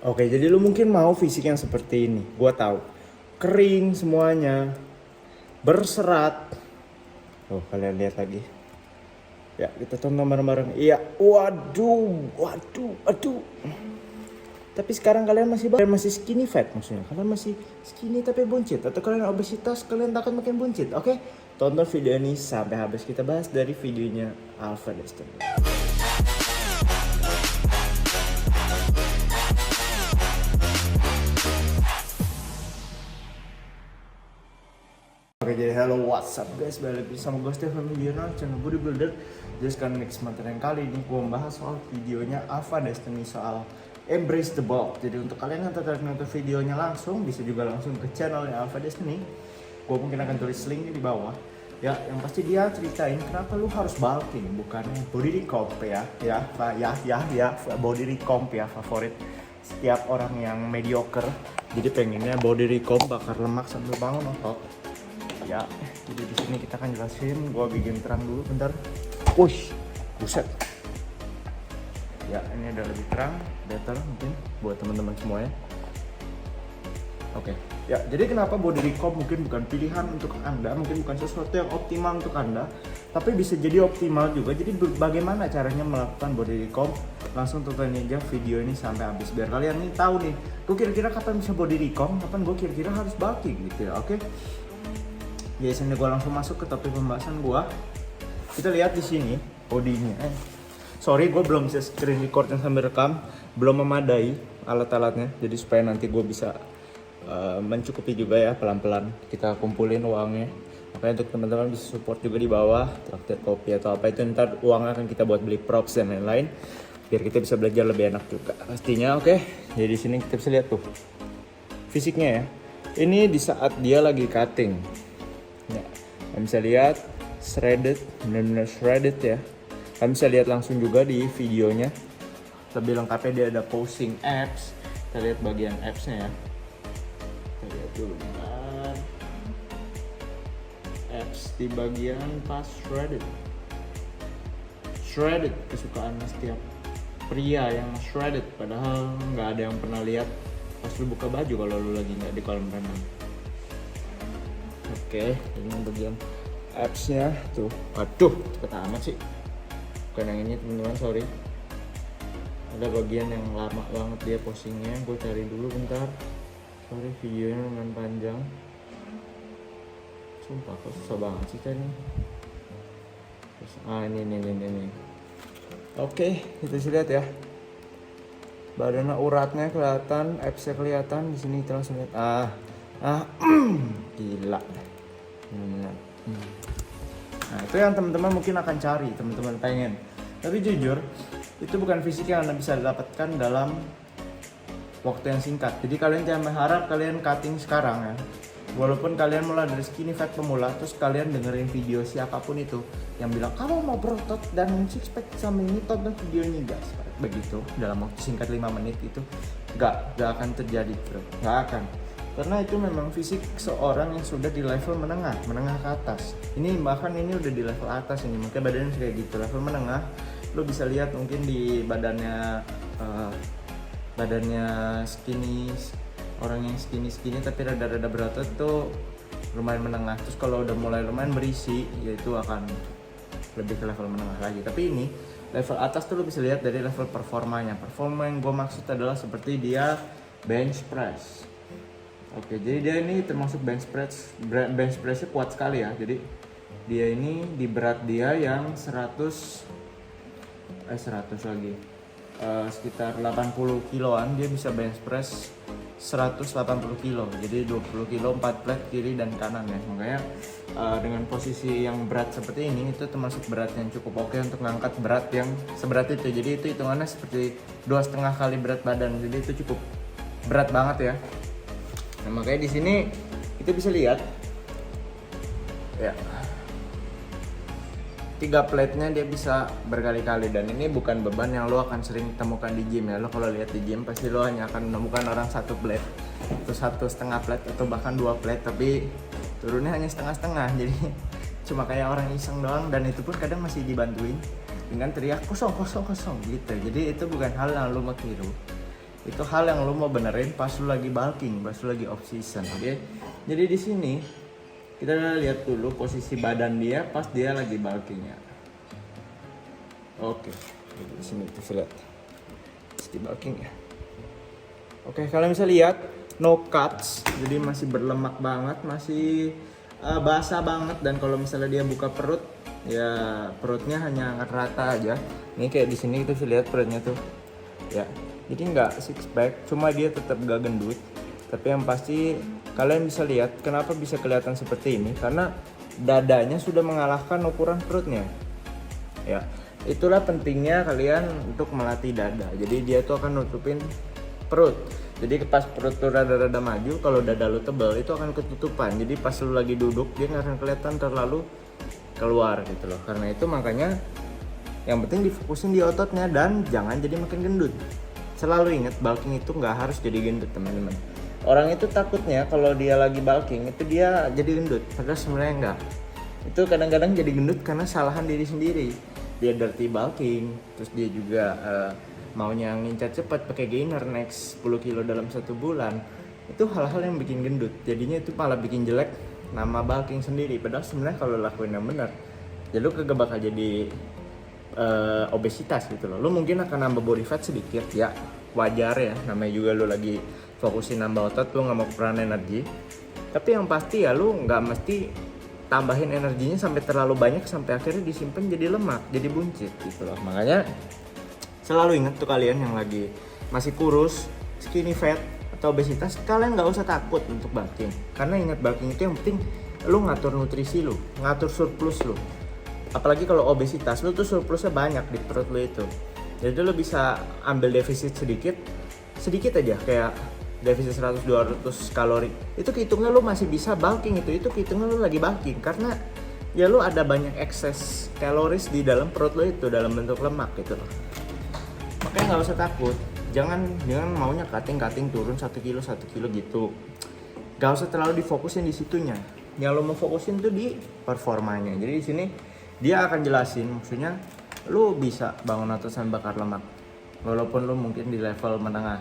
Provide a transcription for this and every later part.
Oke, jadi lu mungkin mau fisik yang seperti ini. Gua tahu. Kering semuanya, berserat. Oh, kalian lihat lagi. Ya, kita tonton bareng-bareng. Iya, waduh. Tapi sekarang kalian masih skinny fat maksudnya. Kalian masih skinny tapi buncit, atau kalian obesitas, kalian takut makin buncit. Oke? Tonton video ini sampai habis, kita bahas dari videonya Alpha Destiny. Oke, jadi hello, what's up guys, balik lagi sama gue Stefan Widiana, channel bodybuilder. Jadi sekarang next materi yang kali ini gue membahas soal videonya Alpha Destiny soal Embrace the Bulk. Jadi untuk kalian yang tertarik nonton videonya langsung, bisa juga langsung ke channelnya Alpha Destiny. Gue mungkin akan tulis linknya di bawah. Ya, yang pasti dia ceritain kenapa lu harus bulking, bukannya body recomp ya, body recomp ya, favorit setiap orang yang mediocre. Jadi pengennya body recomp, bakar lemak sambil bangun otot. Ya, jadi di sini kita akan jelasin. Gua bikin terang dulu bentar. Wush, buset. Ya, ini ada lebih terang, better mungkin buat teman-teman semuanya. Oke. Ya, jadi kenapa body recomp mungkin bukan pilihan untuk Anda, mungkin bukan sesuatu yang optimal untuk Anda, tapi bisa jadi optimal juga. Jadi bagaimana caranya melakukan body recomp? Langsung tonton aja video ini sampai habis biar kalian nih tahu nih, gue kira-kira kapan bisa body recomp, kapan gue kira-kira harus bulking gitu ya. Oke. Biasanya gue langsung masuk ke topik pembahasan gue. Kita lihat di sini bodinya. Sorry, gue belum bisa screen record yang sambil rekam, belum memadai alat-alatnya. Jadi supaya nanti gue bisa mencukupi juga ya, pelan-pelan kita kumpulin uangnya. Makanya untuk teman-teman bisa support juga di bawah, traktir kopi atau apa itu, ntar uangnya akan kita buat beli props dan lain-lain. Biar kita bisa belajar lebih enak juga pastinya. Oke. Jadi di sini kita bisa lihat tuh fisiknya ya. Ini di saat dia lagi cutting. Ya, kalian bisa lihat shredded, benar-benar shredded ya. Kalian bisa lihat langsung juga di videonya. Lebih lengkapnya dia ada posing abs. Kita lihat bagian absnya ya. Kita lihat dulu bentar. Abs di bagian pas shredded. Shredded kesukaan setiap pria yang shredded. Padahal nggak ada yang pernah lihat pas lu buka baju kalau lu lagi nggak di kolam renang. Oke, ini bagian absnya tuh. Waduh, cepet amat sih. Bukan yang ini teman-teman, sorry. Ada bagian yang lama banget dia posingnya. Gue cari dulu bentar. Sorry, videonya lumayan panjang. Sumpah, kok susah banget sih tadi. Terus, ini. Oke, kita bisa lihat ya. Badannya uratnya kelihatan, absnya kelihatan. Di sini kita langsung lihat. Gila. Nah, itu yang teman-teman mungkin akan cari, teman-teman pengen. Tapi jujur, itu bukan fisik yang Anda bisa dapatkan dalam waktu yang singkat. Jadi kalian jangan berharap kalian cutting sekarang ya. Walaupun kalian mulai dari skinny fat pemula, terus kalian dengerin video siapapun itu yang bilang kamu mau berotot dan six pack sama ini, tonton videonya guys. Begitu dalam waktu singkat 5 menit itu gak akan terjadi, bro. Gak akan. Karena itu memang fisik seorang yang sudah di level menengah ke atas. Ini bahkan ini udah di level atas ini, mungkin badannya kayak gitu, level menengah. Lo bisa lihat mungkin di badannya skinny, orang yang skinny tapi rada-rada berotot itu lumayan menengah. Terus kalau udah mulai lumayan berisi, yaitu akan lebih ke level menengah lagi. Tapi ini level atas tuh lo bisa lihat dari level performanya. Performa yang gue maksud adalah seperti dia bench press. Oke, jadi dia ini termasuk bench pressnya kuat sekali ya. Jadi dia ini di berat dia yang 100 lagi, sekitar 80 kiloan, dia bisa bench press 180 kilo. Jadi 20 kilo 4 plate kiri dan kanan ya. Makanya dengan posisi yang berat seperti ini, itu termasuk berat yang cukup oke untuk ngangkat berat yang seberat itu. Jadi itu hitungannya seperti 2,5 kali berat badan. Jadi itu cukup berat banget ya. Nah, makanya di sini kita bisa lihat ya, 3 plate-nya dia bisa berkali-kali, dan ini bukan beban yang lo akan sering temukan di gym ya. Lo kalau lihat di gym pasti lo hanya akan menemukan orang 1 plate atau 1,5 plate atau bahkan 2 plate, tapi turunnya hanya setengah-setengah. Jadi cuma kayak orang iseng doang, dan itu pun kadang masih dibantuin dengan teriak kosong gitu. Jadi itu bukan hal yang lo mau tiru. Itu hal yang lu mau benerin pas lu lagi bulking, pas lu lagi off season, oke? Jadi di sini kita lihat dulu posisi badan dia pas dia lagi bulkingnya. Oke, di sini kita lihat di bulking ya. Oke, kalian bisa lihat no cuts, jadi masih berlemak banget, masih basah banget. Dan kalau misalnya dia buka perut, ya perutnya hanya rata aja. Ini kayak di sini kita bisa lihat perutnya tuh, ya. Jadi nggak six pack, cuma dia tetap gak gendut. Tapi yang pasti kalian bisa lihat kenapa bisa kelihatan seperti ini, karena dadanya sudah mengalahkan ukuran perutnya. Ya, itulah pentingnya kalian untuk melatih dada. Jadi dia tuh akan nutupin perut. Jadi pas perut tuh rada-rada maju, kalau dada lu tebal itu akan ketutupan. Jadi pas lu lagi duduk dia nggak akan kelihatan terlalu keluar gitu loh. Karena itu makanya yang penting difokusin di ototnya dan jangan jadi makin gendut. Selalu ingat, bulking itu nggak harus jadi gendut, teman-teman. Orang itu takutnya kalau dia lagi bulking itu dia jadi gendut, padahal sebenarnya enggak. Itu kadang-kadang jadi gendut karena salahan diri sendiri. Dia dirty bulking, terus dia juga maunya ngincar cepat pakai gainer next 10 kilo dalam 1 bulan. Itu hal-hal yang bikin gendut. Jadinya itu malah bikin jelek nama bulking sendiri. Padahal sebenarnya kalau lakuin yang benar, ya lu kagak bakal jadi obesitas gitu loh. Lu mungkin akan nambah body fat sedikit, ya wajar ya, namanya juga lu lagi fokusin nambah otot, lu nggak mau kekurangan energi. Tapi yang pasti ya lu nggak mesti tambahin energinya sampai terlalu banyak sampai akhirnya disimpan jadi lemak, jadi buncit gitu loh. Makanya selalu ingat tuh kalian yang lagi masih kurus, skinny fat atau obesitas, kalian nggak usah takut untuk bulking. Karena ingat, bulking itu yang penting lu ngatur nutrisi lu, ngatur surplus lu. Apalagi kalau obesitas, lu tuh surplusnya banyak di perut lu itu. Jadi lu bisa ambil defisit sedikit aja, kayak defisit 100-200 kalori. Itu kehitungnya lu masih bisa bulking itu kehitungnya lu lagi bulking. Karena ya lu ada banyak ekses kaloris di dalam perut lu itu dalam bentuk lemak gitu loh. Makanya nggak usah takut. Jangan maunya cutting turun 1 kilo gitu. Gak usah terlalu difokusin di situnya. Yang lo mau fokusin tuh di performanya. Jadi di sini dia akan jelasin, maksudnya lu bisa bangun otot sampai bakar lemak walaupun lu mungkin di level menengah,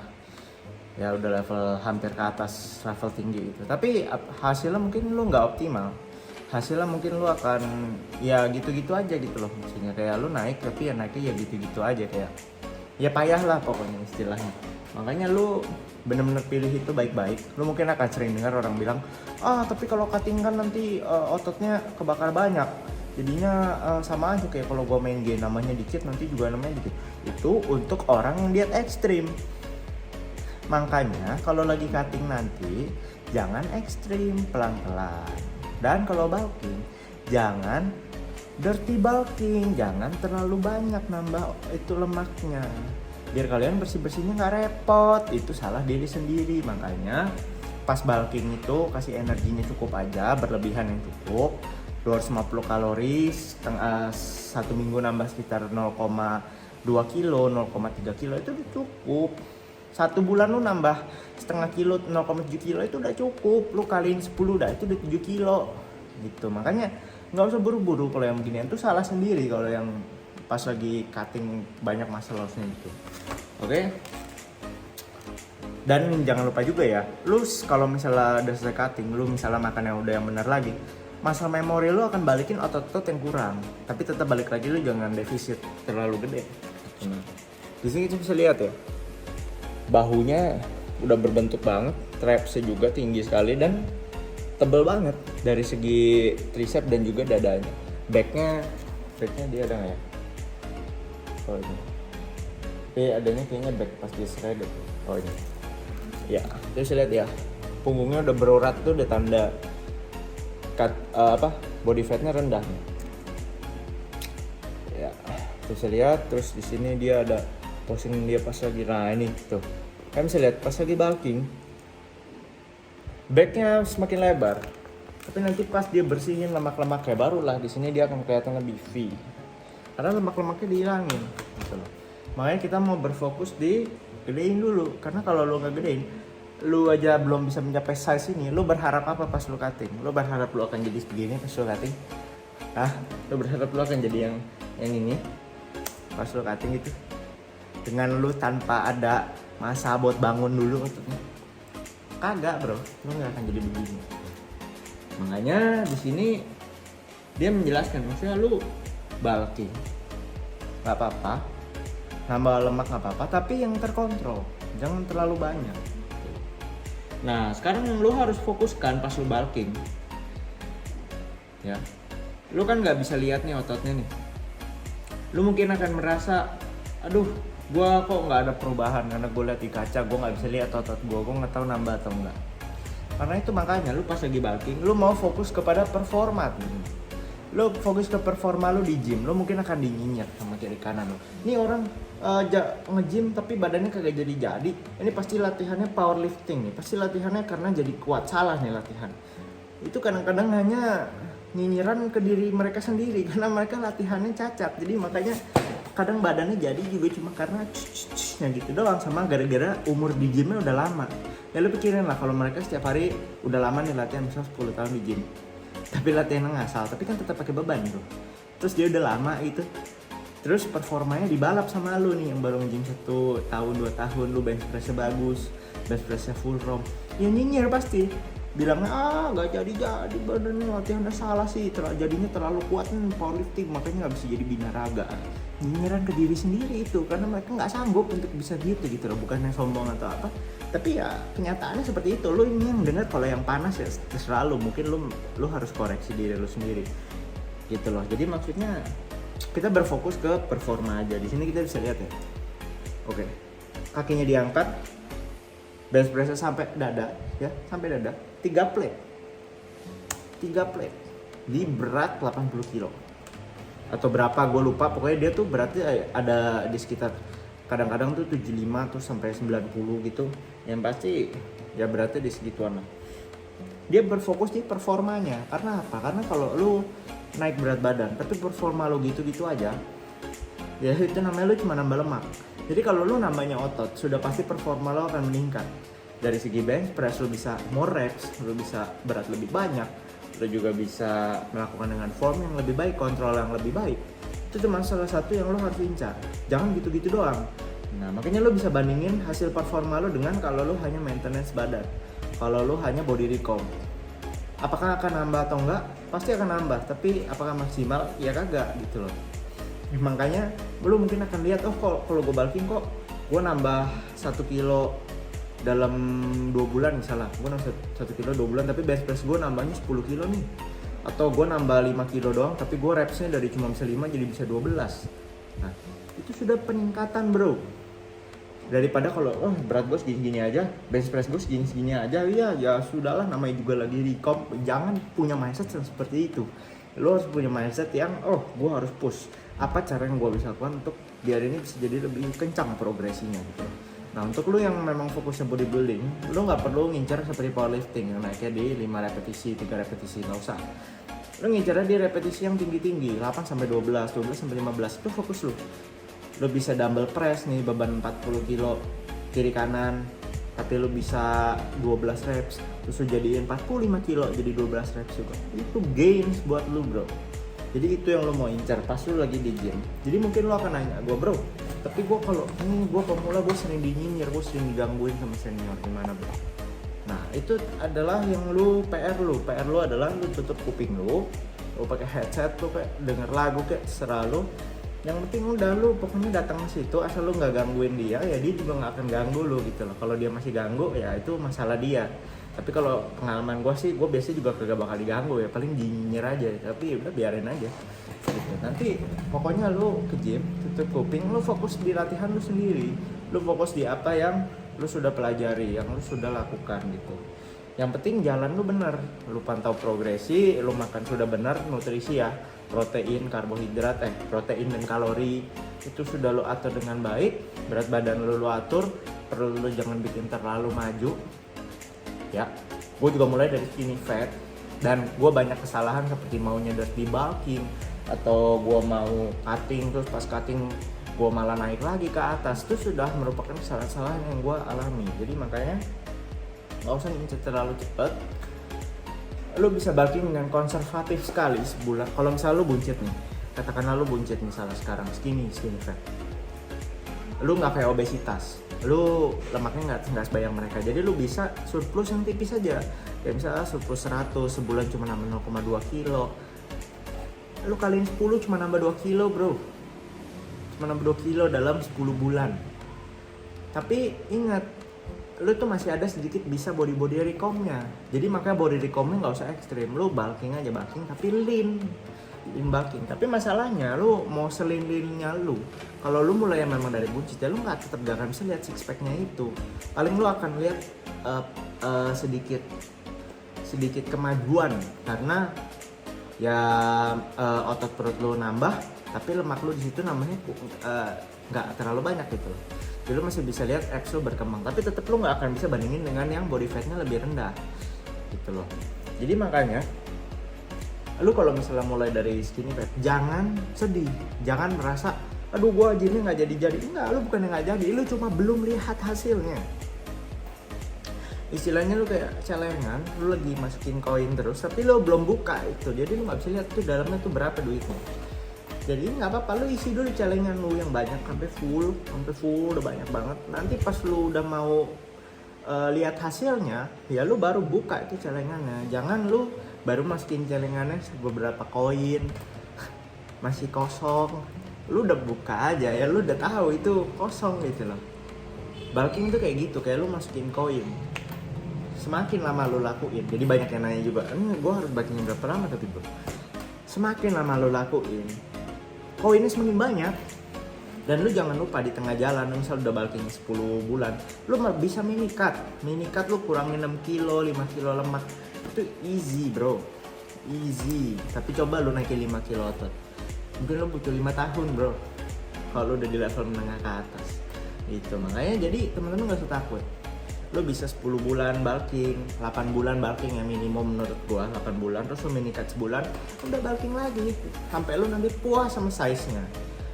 ya udah level hampir ke atas level tinggi gitu, tapi hasilnya mungkin lu nggak optimal. Hasilnya mungkin lu akan ya gitu-gitu aja gitu loh, maksudnya kayak lu naik tapi ya naiknya ya gitu-gitu aja, kayak ya payah lah pokoknya istilahnya. Makanya lu bener-bener pilih itu baik-baik. Lu mungkin akan sering dengar orang bilang, tapi kalau cutting kan nanti ototnya kebakar banyak, jadinya sama aja kayak kalau gua main game, namanya dikit nanti juga namanya dikit. Itu untuk orang yang diet ekstrim. Makanya kalau lagi cutting nanti jangan ekstrim, pelan-pelan. Dan kalau bulking jangan dirty bulking, jangan terlalu banyak nambah itu lemaknya. Biar kalian bersih-bersihnya nggak repot, itu salah diri sendiri. Makanya pas bulking itu kasih energinya cukup aja, berlebihan yang cukup. 250 kalori, satu minggu nambah sekitar 0,2 kilo, 0,3 kilo itu udah cukup. 1 bulan lu nambah setengah kilo, 0,7 kilo itu udah cukup. Lu kaliin 10 udah, itu udah 7 kilo gitu. Makanya nggak usah buru-buru. Kalau yang beginian tuh salah sendiri kalau yang pas lagi cutting banyak muscle loss-nya gitu. Oke? Dan jangan lupa juga ya, lu kalau misalnya udah selesai cutting, lu misalnya makan yang udah yang benar lagi, masa memori lu akan balikin otot-otot yang kurang, tapi tetap balik lagi, lu jangan defisit terlalu gede. Di sini kita bisa lihat ya, bahunya udah berbentuk banget, trapsnya juga tinggi sekali dan tebel banget dari segi tricep dan juga dadanya. Backnya dia ada nggak ya? Oh ini. Adanya kayaknya back pas di shredded. Oh ini. Ya, kita bisa lihat ya, punggungnya udah berurat tuh, udah tanda body fatnya rendah nih. Ya, bisa lihat. Terus di sini dia ada posing dia pas lagi, nah ini tuh, kalian bisa lihat pas lagi bulking, backnya semakin lebar. Tapi nanti pas dia bersihin lemak-lemaknya, barulah di sini dia akan kelihatan lebih V. Karena lemak-lemaknya dihilangin. Gitu loh. Makanya kita mau berfokus di gedein dulu. Karena kalau lu nggak gedein, lu aja belum bisa mencapai size ini, lu berharap apa pas lu cutting? Lu berharap lu akan jadi begini pas lu cutting? Lu berharap lu akan jadi yang ini pas lu cutting gitu? Dengan lu tanpa ada masa buat bangun dulu ototnya. Kagak bro, lu nggak akan jadi begini. Makanya di sini dia menjelaskan, maksudnya lu bulking nggak apa-apa, nambah lemak nggak apa-apa, tapi yang terkontrol, jangan terlalu banyak. Nah sekarang yang lu harus fokuskan pas lu bulking, ya, lu kan nggak bisa lihat nih ototnya nih. Lu mungkin akan merasa, aduh, gua kok nggak ada perubahan karena gue lihat di kaca, gue nggak bisa lihat otot gue nggak tahu nambah atau enggak. Karena itu makanya lu pas lagi bulking, lu mau fokus kepada performa nih. Lu fokus ke performa lu di gym, lu mungkin akan dinyinyir sama kiri kanan lu. Ini orang nge-gym tapi badannya kagak jadi. Ini pasti latihannya powerlifting nih, pasti latihannya karena jadi kuat. Salah nih latihan. Itu kadang-kadang hanya nyinyiran ke diri mereka sendiri karena mereka latihannya cacat. Jadi makanya kadang badannya jadi juga cuma karena gitu doang, sama gara-gara umur di gymnya udah lama. Ya lu pikirin lah kalau mereka setiap hari udah lama nih latihan, misal 10 tahun di gym, tapi latihannya ngasal, tapi kan tetap pakai beban bro. Terus dia udah lama itu, terus performanya dibalap sama lu nih yang baru nge-gym 1 tahun 2 tahun, lu bench pressnya bagus, bench pressnya full ROM, ya nyinyir pasti. Bilangnya gak jadi badannya latihannya salah sih, jadinya terlalu kuat nih powerlifting, makanya gak bisa jadi binaraga. Nyinyiran ke diri sendiri itu, karena mereka gak sanggup untuk bisa gitu loh, bukannya sombong atau apa. Tapi ya kenyataannya seperti itu. Lu ini yang dengar kalau yang panas ya terserah lu, mungkin lu harus koreksi diri lu sendiri gitu loh. Jadi maksudnya kita berfokus ke performa aja. Di sini kita bisa lihat ya. Oke. Kakinya diangkat, bench press sampai dada ya, sampai dada. 3 plate di berat 80 kilo atau berapa gue lupa, pokoknya dia tuh beratnya ada di sekitar kadang-kadang tuh 75 tuh sampai 90 gitu, yang pasti ya beratnya di segituan lah. Dia berfokus di performanya. Karena apa? Karena kalau lu naik berat badan tapi performa lu gitu-gitu aja, ya itu namanya lu cuma nambah lemak. Jadi kalau lu nambahnya otot, sudah pasti performa lu akan meningkat. Dari segi bench press lu bisa more reps, lu bisa berat lebih banyak, lu juga bisa melakukan dengan form yang lebih baik, kontrol yang lebih baik. Itu cuma salah satu yang lu harus incar. Jangan gitu-gitu doang. Nah makanya lu bisa bandingin hasil performa lu dengan kalau lu hanya maintenance badan, kalau lu hanya body recomp. Apakah akan nambah atau enggak? Pasti akan nambah, tapi apakah maksimal? Ya kagak gitu loh. Makanya lu mungkin akan lihat, oh kalau gue bulking kok gue nambah 1 kilo dalam 2 bulan misalnya, gue nambah 1 kilo 2 bulan tapi bench press gue nambahnya 10 kilo nih, atau gue nambah 5 kilo doang tapi gue repsnya dari cuma bisa 5 jadi bisa 12. Nah itu sudah peningkatan bro, daripada kalau berat gue segini-gini aja, bench press gue segini-segini aja, ya sudahlah, namanya juga lagi recomp. Jangan punya mindset yang seperti itu. Lo harus punya mindset yang gue harus push, apa cara yang gue bisa lakukan untuk biar ini bisa jadi lebih kencang progresinya gitu. Nah untuk lu yang memang fokusnya bodybuilding, lu nggak perlu ngincar seperti powerlifting yang naiknya di 5 repetisi, 3 repetisi, nggak usah. Lu ngincarnya di repetisi yang tinggi-tinggi, 8 sampai 12, 12 sampai 15, itu fokus lu. Lu bisa dumbbell press nih, beban 40 kilo kiri kanan, tapi lu bisa 12 reps, terus lu jadiin 45 kilo jadi 12 reps juga. Itu gains buat lu bro. Jadi itu yang lo mau incar pas lo lagi di gym. Jadi mungkin lo akan nanya, gue bro, tapi gue kalau gue pemula, gue sering dinyinyir, gue sering digangguin sama senior, gimana bro? Nah itu adalah yang PR lo adalah lo tutup kuping lo pakai headset, lo kayak denger lagu kayak terserah lo. Yang penting udah lo pokoknya datang ke situ, asal lo nggak gangguin dia, ya dia juga nggak akan ganggu lo gitu loh. Kalau dia masih ganggu, ya itu masalah dia. Tapi kalau pengalaman gue sih, gue biasanya juga kagak bakal diganggu ya, paling nyinyir aja, tapi udah biarin aja gitu. Nanti pokoknya lu ke gym, tutup kuping, lu fokus di latihan lu sendiri, lu fokus di apa yang lu sudah pelajari, yang lu sudah lakukan gitu. Yang penting jalan lu bener, lu pantau progresi, lu makan sudah benar, nutrisi ya, protein, karbohidrat, protein dan kalori itu sudah lu atur dengan baik, berat badan lu atur, perlu lu jangan bikin terlalu maju. Ya, gue juga mulai dari skinny fat, dan gue banyak kesalahan seperti maunya dirty bulking, atau gue mau cutting, terus pas cutting gue malah naik lagi ke atas. Itu sudah merupakan kesalahan-kesalahan yang gue alami. Jadi makanya gak usah ngincer terlalu cepet. Lo bisa bulking dengan konservatif sekali sebulan. Kalau misalnya lo buncit nih, katakanlah lo buncit misalnya sekarang skinny fat, lo gak kayak obesitas, lu lemaknya nggak sebanyak mereka, jadi lu bisa surplus yang tipis aja, kayak misalnya surplus 100 sebulan cuma nambah 0,2 kilo, lu kaliin 10 cuma nambah 2 kilo bro, cuma nambah 2 kilo dalam 10 bulan. Tapi ingat, lu tuh masih ada sedikit bisa body recomnya, jadi makanya body recomnya nggak usah ekstrim, lu bulking aja, bulking tapi lean bulking. Tapi masalahnya lu mau selin-linnya lu, kalau lu mulai memang dari buncit ya lu tetap gak akan bisa lihat six packnya itu. Paling lu akan lihat sedikit kemajuan karena ya otot perut lu nambah, tapi lemak lu di situ namanya nggak terlalu banyak gitu loh. Jadi lu masih bisa lihat abs lu berkembang, tapi tetap lu nggak akan bisa bandingin dengan yang body fatnya lebih rendah gitu loh. Jadi makanya lu kalau misalnya mulai dari skinny fat, jangan sedih, jangan merasa aduh gua gini nggak jadi. Enggak, lu bukan yang nggak jadi, lu cuma belum lihat hasilnya. Istilahnya lu kayak celengan, lu lagi masukin koin terus tapi lu belum buka itu, jadi lu nggak bisa lihat tuh dalamnya tuh berapa duitnya. Jadi nggak apa-apa, lu isi dulu celengan lu yang banyak sampai full udah banyak banget. Nanti pas lu udah mau lihat hasilnya, ya lu baru buka itu celengannya. Jangan lu baru masukin celengannya beberapa koin masih kosong, lu udah buka aja ya lu udah tahu itu kosong gitu loh. Bulking tuh kayak gitu, kayak lu masukin koin, semakin lama lu lakuin, jadi banyak yang nanya juga, gue harus bulking berapa lama, tapi bro, semakin lama lu lakuin koinnya semakin banyak. Dan lu jangan lupa di tengah jalan, misal udah bulking 10 bulan, lu bisa mini cut lu kurangin 6 kilo, 5 kilo lemak, itu easy bro, easy. Tapi coba lu naikin 5 kilo otot, mungkin lu butuh 5 tahun bro kalau lu udah di level menengah ke atas gitu. Makanya jadi teman-teman gak usah takut, lu bisa 10 bulan bulking, 8 bulan bulking yang minimum menurut gua, 8 bulan, terus lu mini cut sebulan, udah bulking lagi sampai lu nanti puas sama size nya.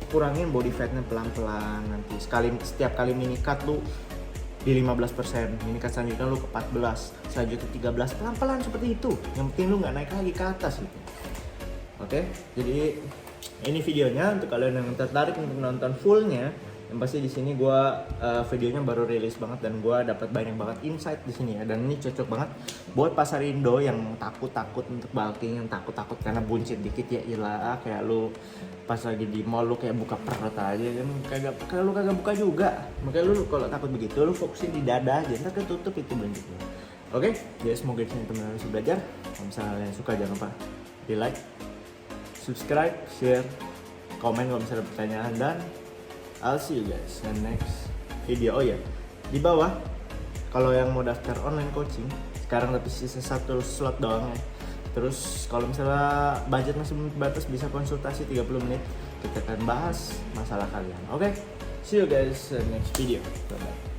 Kurangin body fatnya pelan-pelan, nanti setiap kali mini cut lu di 15%, mini cut selanjutnya lu ke 14, selanjutnya 13, pelan-pelan seperti itu. Yang penting lu nggak naik lagi ke atas gitu. Oke, jadi ini videonya untuk kalian yang tertarik untuk nonton fullnya. Yang pasti di sini gue videonya baru rilis banget dan gue dapat banyak banget insight di sini ya. Dan ini cocok banget buat pasar Indo yang takut untuk bulking, yang takut karena buncit dikit ya ilah, kayak lu pas lagi di mall lu kayak buka perut aja kan, kayak lu kagak buka juga. Makanya lu kalau takut begitu lu fokusin di dada aja, ntar ketutup itu buncitnya. Oke, jadi semoga di sini teman-teman bisa belajar. Kalau misalnya kalian suka jangan lupa di like, subscribe, share, komen kalau misalnya ada pertanyaan, dan I'll see you guys in the next video. Oh ya, di bawah kalau yang mau daftar online coaching sekarang tapi sisa 1 slot doang ya. Terus kalau misalnya budget masih batas, bisa konsultasi 30 menit, kita akan bahas masalah kalian. Oke, see you guys in the next video. Bye bye.